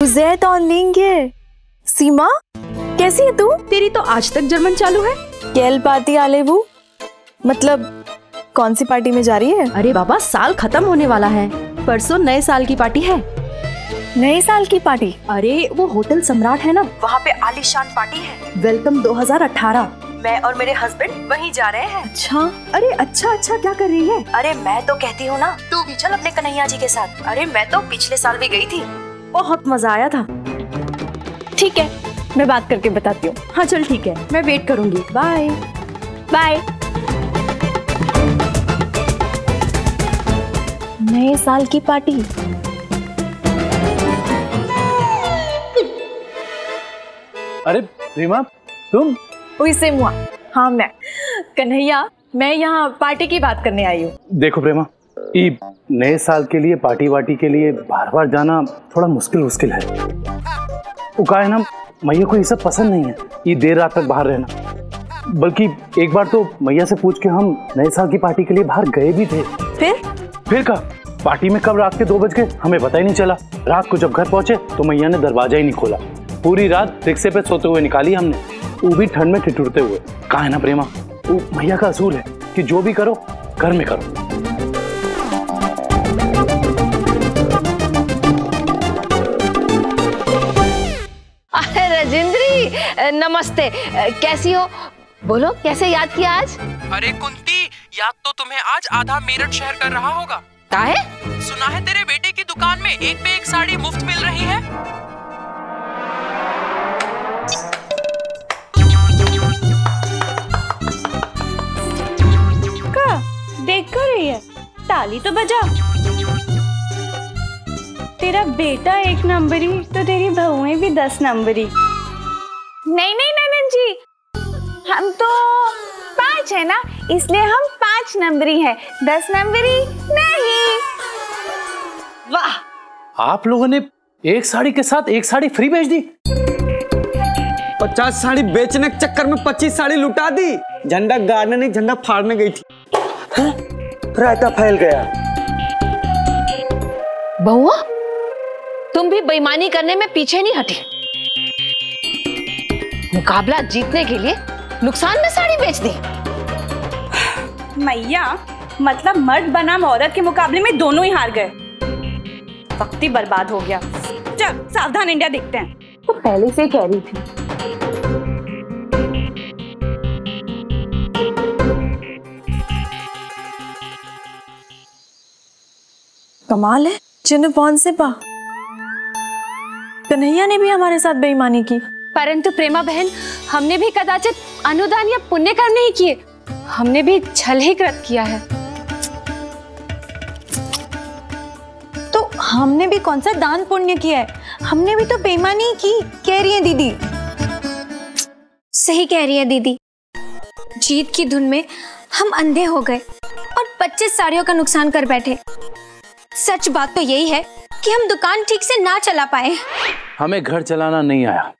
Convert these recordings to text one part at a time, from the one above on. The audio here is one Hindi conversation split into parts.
ज़ैतौन लेंगे। सीमा कैसी है तू? तेरी तो आज तक जर्मन चालू है। कैल पार्टी आले वो, मतलब कौन सी पार्टी में जा रही है? अरे बाबा, साल खत्म होने वाला है, परसों नए साल की पार्टी है। नए साल की पार्टी? अरे वो होटल सम्राट है ना, वहाँ पे आलीशान पार्टी है, वेलकम 2018। मैं और मेरे हस्बैंड वहीं जा रहे हैं। अच्छा। अरे अच्छा क्या कर रही है? अरे मैं तो कहती हूँ ना, तू भी चल अपने कन्हैया जी के साथ। अरे मैं तो पिछले साल भी गई थी, बहुत मजा आया था। ठीक है, मैं बात करके बताती हूँ। हाँ चल ठीक है, मैं वेट करूंगी। Bye bye. नए साल की पार्टी। अरे रीमा, तुम? उसे मुआ। हाँ मैं कन्हैया, मैं यहाँ पार्टी की बात करने आई हूँ। देखो प्रेमा, ये नए साल के लिए पार्टी वार्टी के लिए बार बार जाना थोड़ा मुश्किल है। वो का है ना, मैया को ये सब पसंद नहीं है, ये देर रात तक बाहर रहना। बल्कि एक बार तो मैया से पूछ के हम नए साल की पार्टी के लिए बाहर गए भी थे। फिर का पार्टी में कब रात के 2 बज गए हमें पता ही नहीं चला। रात को जब घर पहुंचे तो मैया ने दरवाजा ही नहीं खोला। पूरी रात रिक्शे पे सोते हुए निकाली हमने, वो भी ठंड में ठिठुरते हुए। कहा है ना प्रेमा, वो मैया का असूल है कि जो भी करो घर में करो। अरे राजेंद्री, नमस्ते। कैसी हो? बोलो, कैसे याद किया आज? अरे कुंती, याद तो तुम्हें आज आधा मेरठ शहर कर रहा होगा। काहे? सुना है तेरे बेटे की दुकान में एक पे एक साड़ी मुफ्त मिल रही है। देख कर रही है, ताली तो बजा। तेरा बेटा 1 नंबरी तो तेरी बहुएं भी 10 नंबरी। नहीं ननन जी, हम तो 5 है ना, इसलिए हम 5 नंबरी है, 10 नंबरी नहीं। वाह, आप लोगों ने एक साड़ी के साथ एक साड़ी फ्री बेच दी। 50 साड़ी बेचने के चक्कर में 25 साड़ी लुटा दी। झंडा गाड़ने नहीं, झंडा फाड़ने गई थी। रायता फैल गया। बहुआ, तुम भी बेईमानी करने में पीछे नहीं हटे। मुकाबला जीतने के लिए नुकसान में साड़ी बेच दी। मैया, मतलब मर्द बनाम औरत के मुकाबले में दोनों ही हार गए। वक्त ही बर्बाद हो गया। चल सावधान इंडिया देखते हैं। तो पहले से कह रही थी। कमाल है, चिन्ह से पा। कन्हैया ने भी हमारे साथ बेईमानी की। परंतु प्रेमा बहन, हमने भी कदाचित अनुदान या पुण्य कर्म नहीं किए, हमने भी छल ही कृत किया है। तो हमने भी कौन सा दान पुण्य किया है, हमने भी तो बेईमानी की, कह रही है दीदी। सही कह रही है दीदी, जीत की धुन में हम अंधे हो गए और 25 साड़ियों का नुकसान कर बैठे। सच बात तो यही है कि हम दुकान ठीक से ना चला पाए। हमें घर चलाना नहीं आया,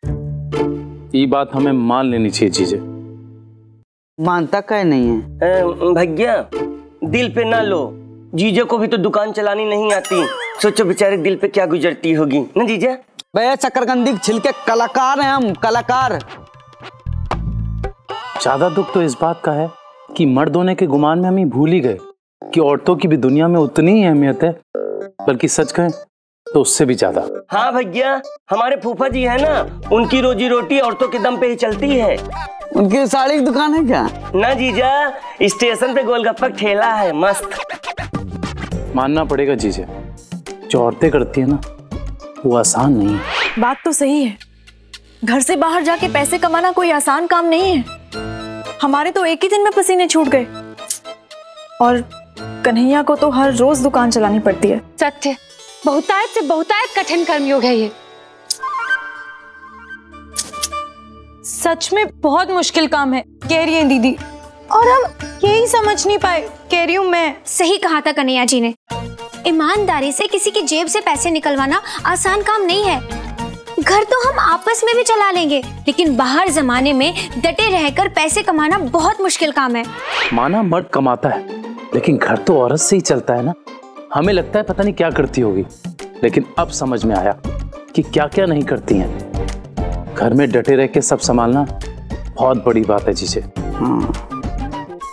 ये बात हमें मान लेनी चाहिए। चीजें मानता क्या नहीं है? भैया, दिल पे ना लो, जीजे को भी तो दुकान चलानी नहीं आती। सोचो बेचारे दिल पे क्या गुजरती होगी ना जीजा। भैया शकरकंदी छिलके कलाकार हैं हम, कलाकार। ज्यादा दुख तो इस बात का है कि मर्द होने के गुमान में हम ही भूल ही गए कि औरतों की भी दुनिया में उतनी ही अहमियत है, बल्कि सच कहें तो उससे भी ज्यादा। हाँ भैया, हमारे फूफा जी है ना, उनकी रोजी रोटी औरतों के दम पे ही चलती है। उनकी साड़ी की दुकान है क्या? ना जीजा, स्टेशन पे गोलगप्पा ठेला है, मस्त। मानना पड़ेगा जीजे, जो औरतें करती है ना वो आसान नहीं है। बात तो सही है, घर से बाहर जाके पैसे कमाना कोई आसान काम नहीं है। हमारे तो एक ही दिन में पसीने छूट गए, और कन्हैया को तो हर रोज दुकान चलानी पड़ती है। सत्य, बहुतायत से बहुतायत कठिन कर्मयोग है ये। सच में बहुत मुश्किल काम है, कह रही है दीदी, और हम यही समझ नहीं पाए, कह रही हूँ मैं। सही कहा था कन्हैया जी ने, ईमानदारी से किसी की जेब से पैसे निकलवाना आसान काम नहीं है। घर तो हम आपस में भी चला लेंगे, लेकिन बाहर जमाने में डटे रहकर पैसे कमाना बहुत मुश्किल काम है। माना मर्द कमाता है, लेकिन घर तो औरत से ही चलता है ना। हमें लगता है पता नहीं क्या करती होगी, लेकिन अब समझ में आया कि क्या क्या नहीं करती हैं। घर में डटे रह के सब संभालना बहुत बड़ी बात है जीजे।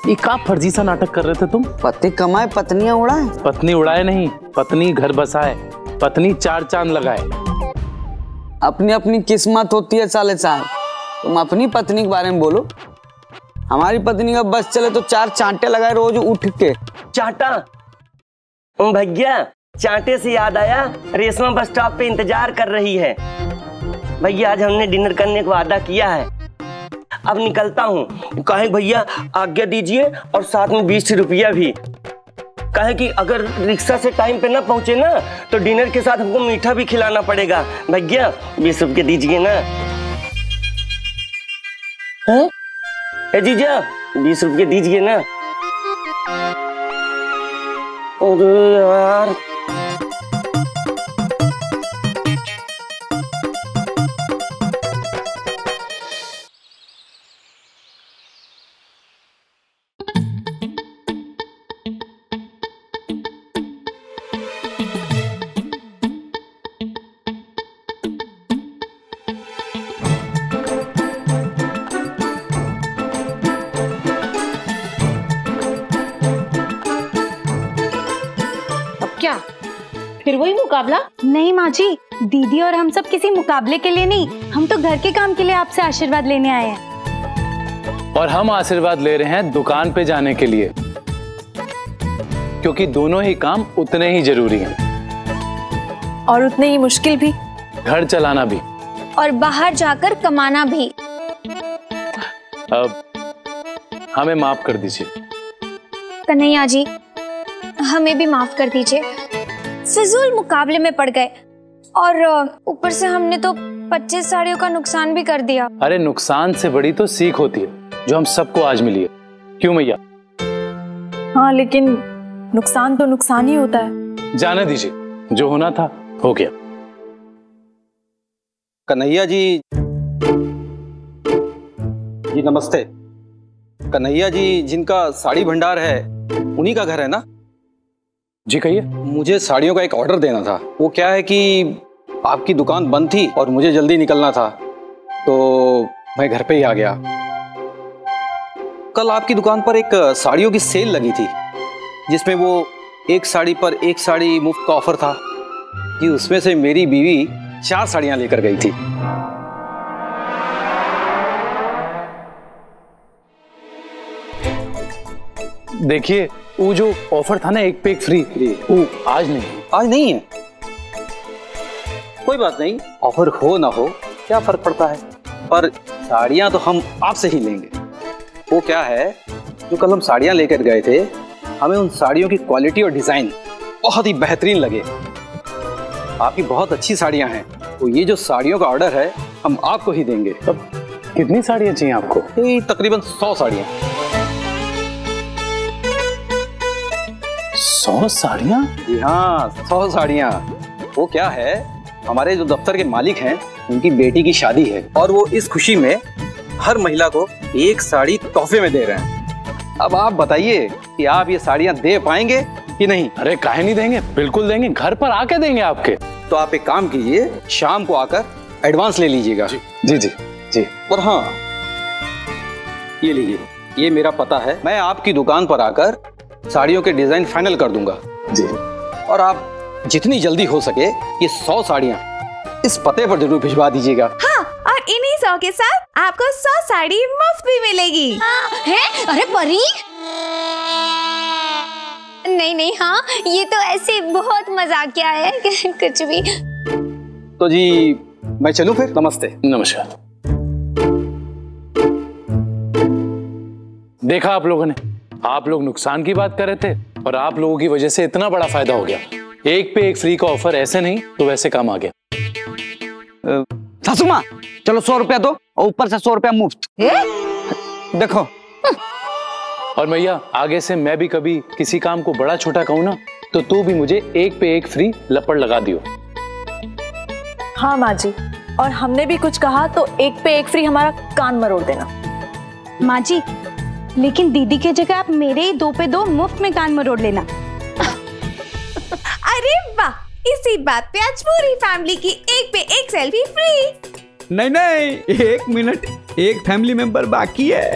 ये क्या फर्जी सा नाटक कर रहे थे तुम? पति कमाए पत्नियां उड़ाए। पत्नी उड़ाए नहीं, पत्नी घर बसाए, पत्नी चार चांद लगाए। अपनी अपनी किस्मत होती है साले साहब, तुम अपनी पत्नी के बारे में बोलो। हमारी पत्नी का बस चले तो 4 चांटे लगाए रोज उठ के। चाटा भैया, चांटे से याद आया, रेशमा बस स्टॉप पे इंतजार कर रही है। भैया आज हमने डिनर करने का वादा किया है, अब निकलता हूँ। कहे भैया आज्ञा दीजिए, और साथ में 20 रुपया भी। कहे कि अगर रिक्शा से टाइम पे ना पहुंचे ना तो डिनर के साथ हमको मीठा भी खिलाना पड़ेगा। भैया 20 रुपये दीजिए ना। है जीजा 20 रुपये दीजिए ना। अरे यार क्या फिर वही मुकाबला? नहीं माँ जी, दीदी और हम सब किसी मुकाबले के लिए नहीं, हम तो घर के काम के लिए आपसे आशीर्वाद लेने आए हैं। और हम आशीर्वाद ले रहे हैं दुकान पे जाने के लिए, क्योंकि दोनों ही काम उतने ही जरूरी हैं और उतने ही मुश्किल भी। घर चलाना भी और बाहर जाकर कमाना भी। अब हमें माफ कर दीजिए। कन्हैया जी, हमें भी माफ कर दीजिए। फिजूल मुकाबले में पड़ गए और ऊपर से हमने तो 25 साड़ियों का नुकसान भी कर दिया। अरे नुकसान से बड़ी तो सीख होती है, जो हम सबको आज मिली है। क्यों मैया? हाँ, लेकिन नुकसान तो नुकसान ही होता है। जाने दीजिए, जो होना था हो गया। कन्हैया जी नमस्ते। कन्हैया जी जिनका साड़ी भंडार है उन्हीं का घर है ना? जी कहिए। मुझे साड़ियों का एक ऑर्डर देना था। वो क्या है कि आपकी दुकान बंद थी और मुझे जल्दी निकलना था, तो मैं घर पे ही आ गया। कल आपकी दुकान पर एक साड़ियों की सेल लगी थी, जिसमें वो एक साड़ी पर एक साड़ी मुफ्त का ऑफर था कि उसमें से मेरी बीवी 4 साड़ियां लेकर गई थी। देखिए, वो जो ऑफर था ना एक पे एक फ्री, वो आज नहीं है। कोई बात नहीं, ऑफर हो ना हो क्या फर्क पड़ता है, पर साड़ियां तो हम आपसे ही लेंगे। वो क्या है, जो कल हम साड़ियां लेकर गए थे, हमें उन साड़ियों की क्वालिटी और डिजाइन बहुत ही बेहतरीन लगे। आपकी बहुत अच्छी साड़ियां हैं, तो ये जो साड़ियों का ऑर्डर है हम आपको ही देंगे। तब कितनी साड़ियां चाहिए आपको? तकरीबन 100 साड़ियां। 100 साड़ियां? जी हाँ, 100 साड़ियां। वो क्या है, हमारे जो दफ्तर के मालिक हैं उनकी बेटी की शादी है, और वो इस खुशी में हर महिला को एक साड़ी तोहफे में दे रहे हैं। अब आप बताइए कि आप ये साड़ियां दे पाएंगे कि नहीं? अरे काहे नहीं देंगे, बिल्कुल देंगे, घर पर आके देंगे आपके। तो आप एक काम कीजिए, शाम को आकर एडवांस ले लीजिएगा। जी जी जी जी। और हाँ, ये लीजिए, ये मेरा पता है। मैं आपकी दुकान पर आकर साड़ियों के डिजाइन फाइनल कर दूंगा जी। और आप जितनी जल्दी हो सके ये 100 साड़ियां इस पते पर जरूर भिजवा दीजिएगा। हाँ, और इन्हीं 100 के साथ आपको 100 साड़ी मुफ्त भी मिलेगी। है? अरे परी, नहीं नहीं, हाँ ये तो ऐसे बहुत मजाकिया है कुछ भी। तो जी मैं चलूं फिर? नमस्ते। नमस्कार। देखा आप लोगों ने, आप लोग नुकसान की बात कर रहे थे और आप लोगों की वजह से इतना बड़ा फायदा हो गया। एक पे एक फ्री का ऑफर ऐसे नहीं तो वैसे काम आ गया। सासू माँ, चलो 100 रुपया दो और ऊपर से 100 रुपया मुफ्त। देखो। और मैया, आगे से मैं भी कभी किसी काम को बड़ा छोटा कहूँ ना, तो तू भी मुझे एक पे एक फ्री लपड़ लगा दियो। हाँ माँ जी, और हमने भी कुछ कहा तो एक पे एक फ्री हमारा कान मरोड़ देना। माँ जी, लेकिन दीदी के जगह आप मेरे ही 2 पे 2 मुफ्त में कान मरोड़ लेना। अरे वाह, इसी इसी बात पे आज पूरी फैमिली की एक पे एक सेल्फी फ्री। नहीं नहीं, 1 मिनट, एक फैमिली मेंबर बाकी है।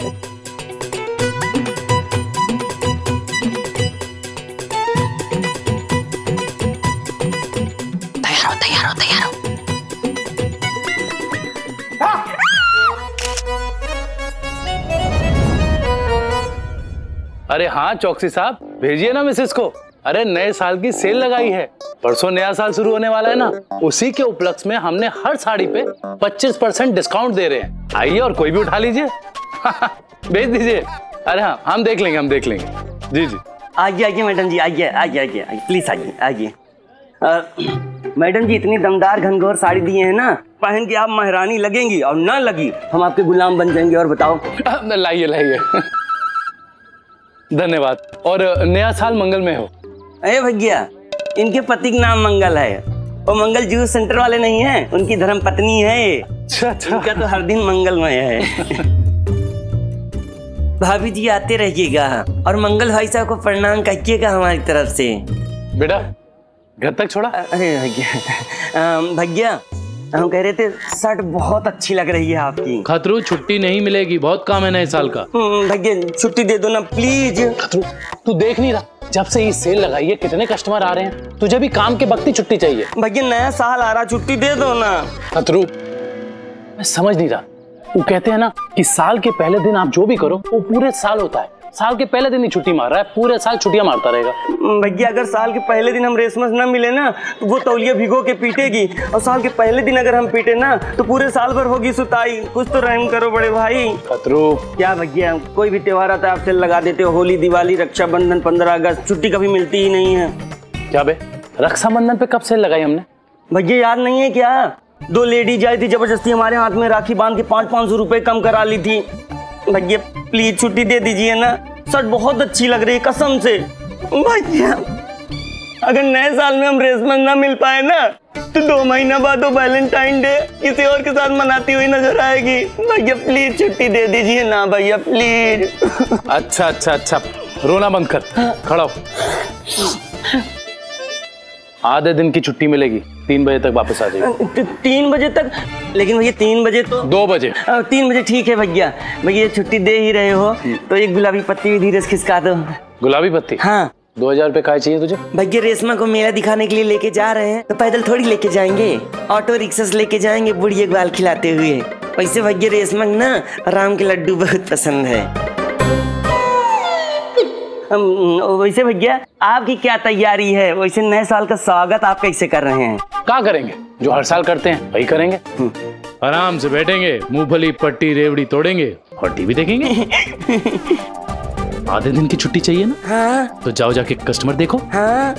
तैयार हो। अरे हाँ चौकसी साहब, भेजिए ना मिसेस को। अरे नए साल की सेल लगाई है, परसों नया साल शुरू होने वाला है ना, उसी के उपलक्ष्य में हमने हर साड़ी पे 25% डिस्काउंट दे रहे हैं। आइए और कोई भी उठा लीजिए। भेज दीजिए। अरे हाँ, हम देख लेंगे। जी जी, आइए मैडम जी, आइए प्लीज आइए। मैडम जी, इतनी दमदार घनघोर साड़ी दिए हैं ना, पहन के आप महारानी लगेंगी, और ना लगी हम आपके गुलाम बन जाएंगे। और बताओ। लाइए। धन्यवाद, और नया साल मंगलमय हो। अरे भैया, इनके पति का नाम मंगल है, वो मंगल जूस सेंटर वाले नहीं है, उनकी धर्म पत्नी है। अच्छा। इनका तो हर दिन मंगलमय है। भाभी जी आते रहिएगा, और मंगल भाई साहब को प्रणाम कहिएगा हमारी तरफ से। बेटा घर तक छोड़ा? अरे भैया हम कह रहे थे शर्ट बहुत अच्छी लग रही है आपकी। खतरू, छुट्टी नहीं मिलेगी, बहुत काम है नए साल का। भैया छुट्टी दे दो ना प्लीज। खतरू, तू देख नहीं रहा जब से ये सेल लगाई है कितने कस्टमर आ रहे हैं? तुझे भी काम के वक्त ही छुट्टी चाहिए। भैया नया साल आ रहा, छुट्टी दे दो ना। खतरू, मैं समझ नहीं रहा। वो कहते हैं ना कि साल के पहले दिन आप जो भी करो वो पूरे साल होता है। साल के पहले दिन ही छुट्टी मार रहा है, पूरे साल छुट्टियां मारता रहेगा। भैया अगर साल के पहले दिन हम रेसमस ना मिले ना, तो वो तौलिया भिगो के पीटेगी, और साल के पहले दिन अगर हम पीटे ना, तो पूरे साल भर होगी सुताई। कुछ तो रहम करो बड़े भाई। खतरू, क्या भैया, कोई भी त्योहार आता है आप सेल लगा देते हो। होली, दिवाली, रक्षाबंधन, 15 अगस्त, छुट्टी कभी मिलती ही नहीं है। क्या बे, रक्षाबंधन पे कब सेल लगाई हमने? भैया याद नहीं है क्या? 2 लेडीज आई थी, जबरदस्ती हमारे हाथ में राखी बांध के 500 रुपए कम करा ली थी। भैया प्लीज छुट्टी दे दीजिए ना, शर्ट बहुत अच्छी लग रही है कसम से। भैया अगर नए साल में हम रेसमस ना मिल पाए ना, तो 2 महीना बाद वो वैलेंटाइन डे किसी और के साथ मनाती हुई नजर आएगी। भैया प्लीज छुट्टी दे दीजिए ना भैया प्लीज। अच्छा, रोना बंद कर, खड़ा हो। आधे दिन की छुट्टी मिलेगी, 3 बजे तक वापस आ जाएगी। 3 बजे तक? लेकिन भैया 3 बजे तो 2 बजे। 3 बजे ठीक है भैया। भैया छुट्टी दे ही रहे हो तो एक गुलाबी पत्ती भी धीरे से खिसका दो। गुलाबी पत्ती? हाँ। 2000 रुपए काय चाहिए तुझे? भैया रेशमा को मेला दिखाने के लिए लेके जा रहे हैं, तो पैदल थोड़ी लेके जाएंगे, ऑटो रिक्शा से लेके जाएंगे बुढ़िया ग्वाल खिलाते हुए। वैसे भैया रेशमा ना राम के लड्डू बहुत पसंद है। वैसे भैया आपकी क्या तैयारी है? वैसे नए साल का स्वागत आप कैसे कर रहे हैं? क्या करेंगे, जो हर साल करते हैं वही करेंगे। आराम से बैठेंगे, मूंगफली पट्टी रेवड़ी तोड़ेंगे और टीवी देखेंगे। आधे दिन की छुट्टी चाहिए ना? हाँ। तो जाओ जाके कस्टमर देखो। हाँ।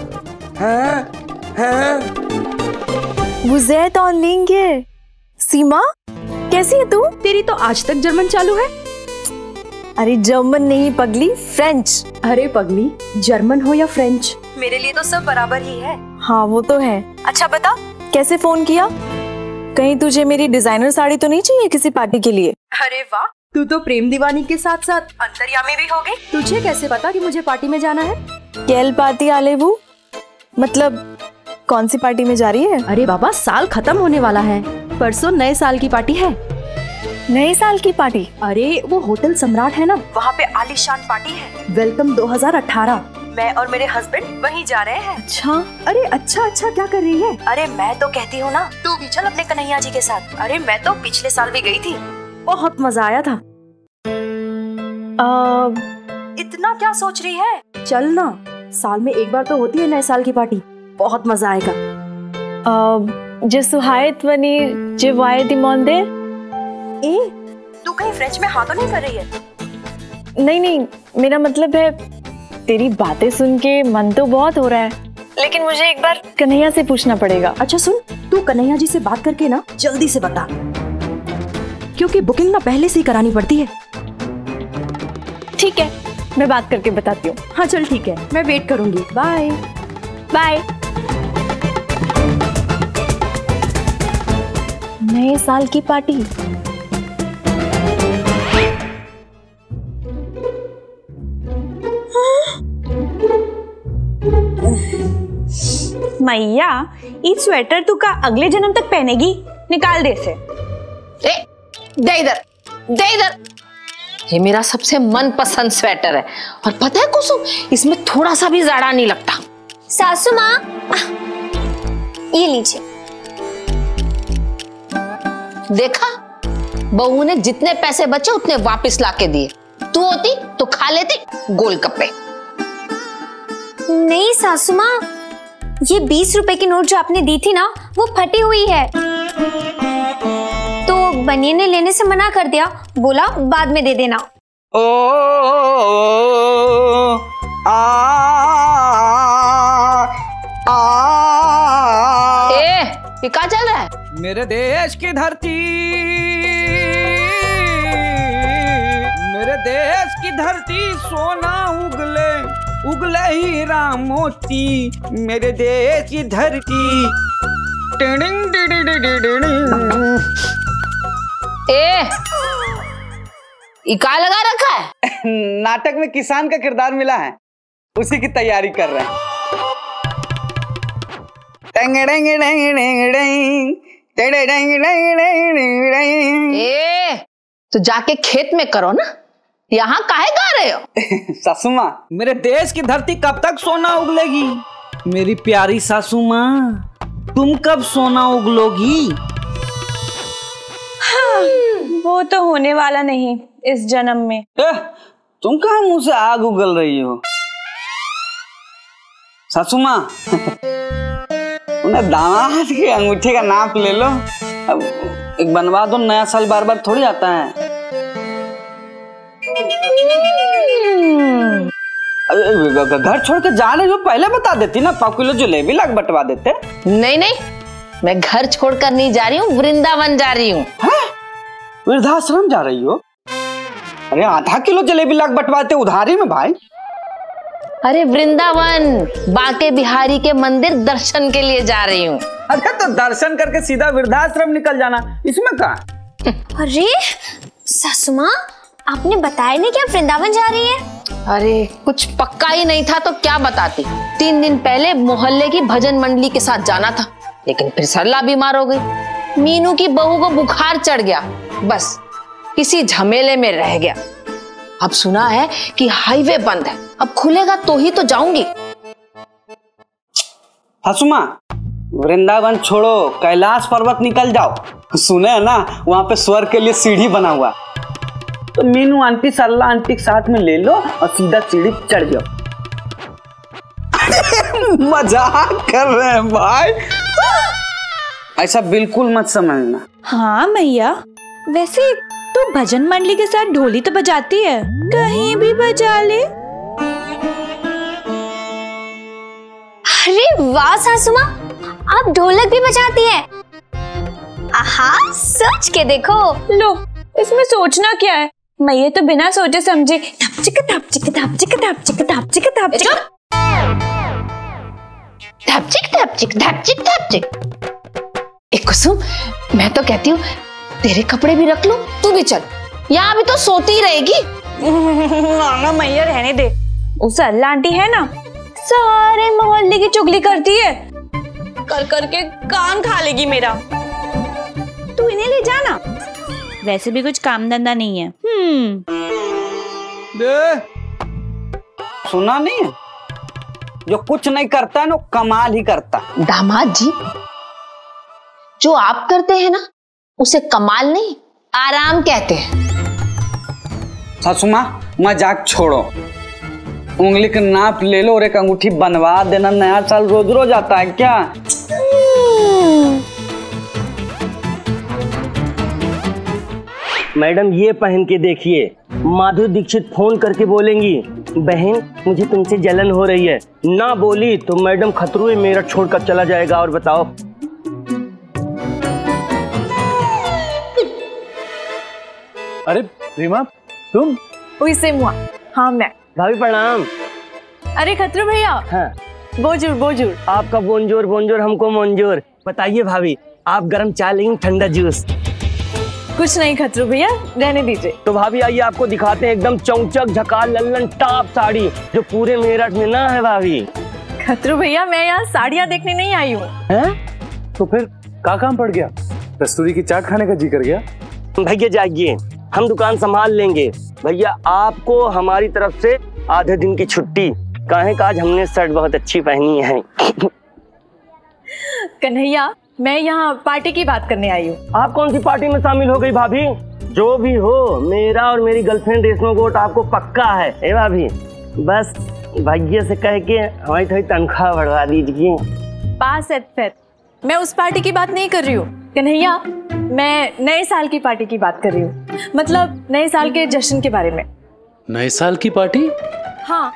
बुज़ैत ऑन लेंगे। सीमा कैसी है तू? तेरी तो आज तक जर्मन चालू है। अरे जर्मन नहीं पगली, फ्रेंच। अरे पगली, जर्मन हो या फ्रेंच, मेरे लिए तो सब बराबर ही है। हाँ वो तो है। अच्छा बता, कैसे फोन किया? कहीं तुझे मेरी डिजाइनर साड़ी तो नहीं चाहिए किसी पार्टी के लिए? अरे वाह, तू तो प्रेम दीवानी के साथ साथ अंतर्यामी भी हो गई। तुझे कैसे पता कि मुझे पार्टी में जाना है? केल पार्टी आलेबू, मतलब कौन सी पार्टी में जा रही है? अरे बाबा, साल खत्म होने वाला है, परसों नए साल की पार्टी है। नए साल की पार्टी? अरे वो होटल सम्राट है ना, वहाँ पे आलीशान पार्टी है, वेलकम 2018। मैं और मेरे हस्बैंड वहीं जा रहे हैं। अच्छा। अरे अच्छा क्या कर रही है? अरे मैं तो कहती हूँ ना, तू भी चल अपने कन्हैया जी के साथ। अरे मैं तो पिछले साल भी गई थी, बहुत मजा आया था। इतना क्या सोच रही है? चल ना, साल में एक बार तो होती है नए साल की पार्टी, बहुत मजा आएगा। जे सुहायत वनी जे वाये दिमोंदे। ए, तू कहीं फ्रेंच में हाँ तो नहीं कर रही है? नहीं, मेरा मतलब है तेरी बातें सुन के मन तो बहुत हो रहा है, लेकिन मुझे एक बार कन्हैया से पूछना पड़ेगा। अच्छा सुन, तू कन्हैया जी से बात करके ना जल्दी से बता, क्योंकि बुकिंग ना पहले से ही करानी पड़ती है। ठीक है, मैं बात करके बताती हूँ। हाँ चल ठीक है, मैं वेट करूंगी। Bye bye. नए साल की पार्टी। मैया ये स्वेटर तू का अगले जन्म तक पहनेगी, निकाल दे से। दे इधर, दे इधर। ये मेरा सबसे मनपसंद स्वेटर है और पता है कुसुम, इसमें थोड़ा सा भी जाड़ा नहीं लगता। सासू माँ, ये लीजिए। देखा, बहू ने जितने पैसे बचे उतने वापस लाके दिए। तू होती तो खा लेती गोलगप्पे। नहीं सासू माँ, ये 20 रुपए की नोट जो आपने दी थी ना, वो फटी हुई है, तो बनिए ने लेने से मना कर दिया, बोला बाद में दे देना। ओ आ ये क्या चल रहा है? मेरे देश की धरती, मेरे देश की धरती सोना उगले, उगले हीरा मोती, मेरे देश की धरती। ये क्या लगा रखा है? नाटक में किसान का किरदार मिला है, उसी की तैयारी कर रहे हैं। तो जाके खेत में करो ना, यहाँ काहे गा रहे हो? सासू माँ, मेरे देश की धरती कब तक सोना उगलेगी? मेरी प्यारी सासू माँ, तुम कब सोना उगलोगी? हाँ, वो तो होने वाला नहीं इस जन्म में। तुम कहाँ मुंह से आग उगल रही हो? सासू माँ, उन्हें दामाद के अंगूठे का नाप ले लो, अब एक बनवा दो, नया साल बार बार थोड़ी आता है। घर छोड़ के जा रहे हो, पहले बता देती ना, 5 किलो जलेबी लाख बंटवा देते। नहीं नहीं, मैं घर छोड़कर नहीं जा रही हूँ, वृंदावन जा रही हूँ। वृद्धाश्रम जा रही हो? अरे आधा किलो जलेबी लाख बंटवाते उधारी में भाई। अरे वृंदावन, बांके बिहारी के मंदिर दर्शन के लिए जा रही हूँ। अरे तो दर्शन करके सीधा वृद्धाश्रम निकल जाना, इसमें क्या? अरे सासू माँ, आपने बताया नहीं कि आप वृंदावन जा रही है? अरे कुछ पक्का ही नहीं था तो क्या बताती। 3 दिन पहले मोहल्ले की भजन मंडली के साथ जाना था, लेकिन फिर सरला बीमार हो गई। मीनू की बहू को बुखार चढ़ गया, बस किसी झमेले में रह गया। अब सुना है कि हाईवे बंद है, अब खुलेगा तो ही तो जाऊंगी। हसुमा, वृंदावन छोड़ो, कैलाश पर्वत निकल जाओ। सुने है ना, वहां पे स्वर्ग के लिए सीढ़ी बना हुआ, तो मीनू आंटी सरला आंटी के साथ में ले लो और सीधा सीढ़ी चढ़ जाओ। मजाक कर रहे हैं भाई, ऐसा बिल्कुल मत समझना। हाँ मैया, वैसे तू भजन मंडली के साथ ढोली तो बजाती है, कहीं भी बजा ले। अरे वाह सासू माँ, आप ढोलक भी बजाती है? आहा, सोच के देखो। लो, इसमें सोचना क्या है, मैया तो बिना सोचे समझे धप चिक धप चिक धप चिक धप चिक धप चिक धप चिक धप चिक धप चिक धप चिक धप चिक। एक कुसुम, मैं तो कहती हूँ तेरे कपड़े भी रख लूं, तू भी चल, यहाँ भी तो सोती ही रहेगी। ना मैया, रहने दे। उस अल्लाह आंटी है ना, सारे मोहल्ले की चुगली करती है, कर करके कान खा लेगी मेरा। तू इन्हें ले जाना, वैसे भी कुछ काम धंधा नहीं है। सुना नहीं है, जो कुछ नहीं करता है ना, कमाल ही करता। दामाद जी, जो आप करते हैं ना, उसे कमाल नहीं, आराम कहते हैं। सासुमा, मजाक छोड़ो, उंगली का नाप ले लो और एक अंगूठी बनवा देना। नया साल रोज रोज आता है क्या? मैडम ये पहन के देखिए, माधुरी दीक्षित फोन करके बोलेंगी, बहन मुझे तुमसे जलन हो रही है। ना बोली तो मैडम खतरू मेरठ छोड़कर चला जाएगा। और बताओ, अरे रीमा, तुम? वही से मुआ। हाँ मैं। भाभी प्रणाम। अरे खतरू भैया। हाँ। बोजूर बोजूर। आपका बोंजोर बोंजोर, हमको मंजूर। बताइए भाभी, आप गर्म चाय लेंगे ठंडा जूस? कुछ नहीं खतरू भैया, रहने दीजिए। तो भाभी आइए आपको दिखाते हैं एकदम चौचक झकाल लल्लन टॉप साड़ी जो पूरे मेरठ में ना है भाभी। खतरू भैया, मैं यहाँ साड़ियाँ देखने नहीं आई हूँ। तो फिर क्या काम पड़ गया? कस्तूरी की चाट खाने का जी कर गया? भैया जाइए, हम दुकान संभाल लेंगे। भैया आपको हमारी तरफ से आधे दिन की छुट्टी। काहे का आज हमने शर्ट बहुत अच्छी पहनी है। कन्हैया, मैं यहाँ पार्टी की बात करने आई हूँ। आप कौन सी पार्टी में शामिल हो गई भाभी? जो भी हो, मेरा और मेरी गर्लफ्रेंड रेशमा गोट आपको पक्का है। ए भाभी, बस भैया से कह के हमारी थोड़ी तनख्वाह बढ़वा दीजिए। पास एतफेत, मैं उस पार्टी की बात नहीं कर रही हूँ कन्हैया, मैं नए साल की पार्टी की बात कर रही हूँ। मतलब नए साल के जश्न के बारे में। नए साल की पार्टी? हाँ,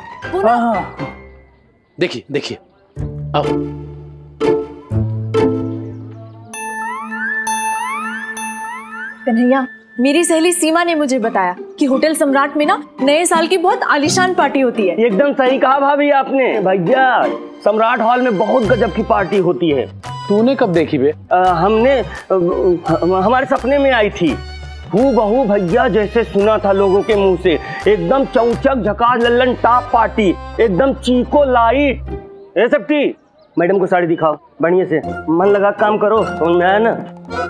देखिए देखिए, आओ। कन्हैया, मेरी सहेली सीमा ने मुझे बताया कि होटल सम्राट में ना नए साल की बहुत आलीशान पार्टी होती है। एकदम सही कहा भाभी आपने। भैया, सम्राट हॉल में बहुत गजब की पार्टी होती है। तूने कब देखी बे? हमने हमारे सपने में आई थी। हूबहू भैया जैसे सुना था लोगों के मुंह से। एकदम चौचक झकास लल्लन टॉप पार्टी, एकदम चीको लाइट। ये सब थी। मैडम को साड़ी दिखाओ बढ़िया से, मन लगा काम करो, समझ में आया ना?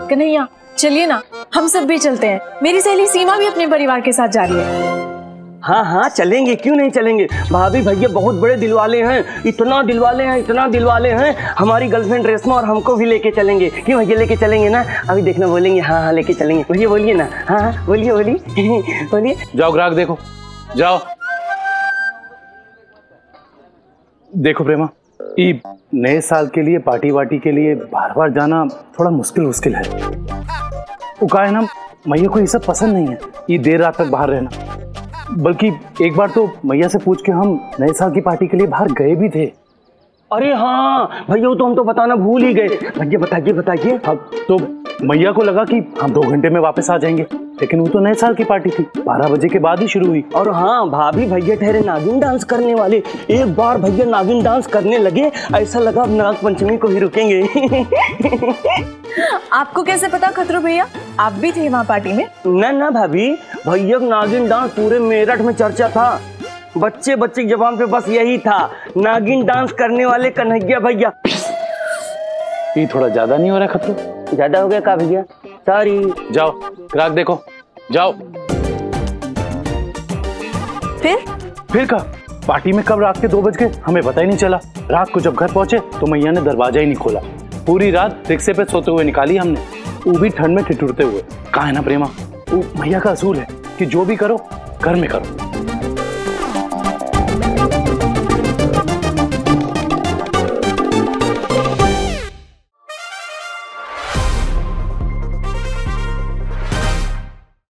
कन्हैया चलिए ना, हम सब भी चलते हैं। मेरी सहेली सीमा भी अपने परिवार के साथ जा रही है। हाँ हाँ चलेंगे, क्यों नहीं चलेंगे। भाभी भैया बहुत बड़े दिलवाले हैं, इतना दिलवाले हैं, इतना दिलवाले हैं। हमारी गर्लफ्रेंड रेशमा और हमको भी लेके चलेंगे। क्यों भैया, लेके चलेंगे ना? अभी देखना, बोलेंगे हाँ हाँ लेके चलेंगे। भैया बोलिए ना, हाँ हाँ बोलिए बोलिए बोलिए। जाओ ग्राहक देखो, जाओ। देखो प्रेमा, ये नए साल के लिए पार्टी वार्टी के लिए बार बार जाना थोड़ा मुश्किल है। वो कहा है ना, मैया को ये सब पसंद नहीं है, ये देर रात तक बाहर रहना। बल्कि एक बार तो मैया से पूछ के हम नए साल की पार्टी के लिए बाहर गए भी थे। अरे हाँ भैया, वो तो हम तो बताना भूल ही गए। भैया बताइए बताइए। अब तो मैया को लगा कि हम 2 घंटे में वापस आ जाएंगे, लेकिन वो तो नए साल की पार्टी थी, 12 बजे के बाद ही शुरू हुई। और हाँ भाभी, भैया ठहरे नागिन डांस करने वाले। एक बार भैया नागिन डांस करने लगे, ऐसा लगा अब नाग पंचमी को ही रुकेंगे। आपको कैसे पता खतरू भैया, आप भी थे वहाँ पार्टी में? ना भाभी, भैया नागिन डांस पूरे मेरठ में चर्चा था। बच्चे बच्चे की जबान पे बस यही था, नागिन डांस करने वाले कन्हैया भैया। ये थोड़ा ज्यादा नहीं हो रहा खतरू? ज्यादा हो गया का भैया? सॉरी। जाओ ग्राहक देखो, जाओ। फिर का पार्टी में कब रात के 2 बज गए हमें पता ही नहीं चला। रात को जब घर पहुंचे तो मैया ने दरवाजा ही नहीं खोला। पूरी रात रिक्शे पे सोते हुए निकाली हमने, वो भी ठंड में ठिठुरते हुए। कहा है ना प्रेमा, वो मैया का असूल है कि जो भी करो घर में करो।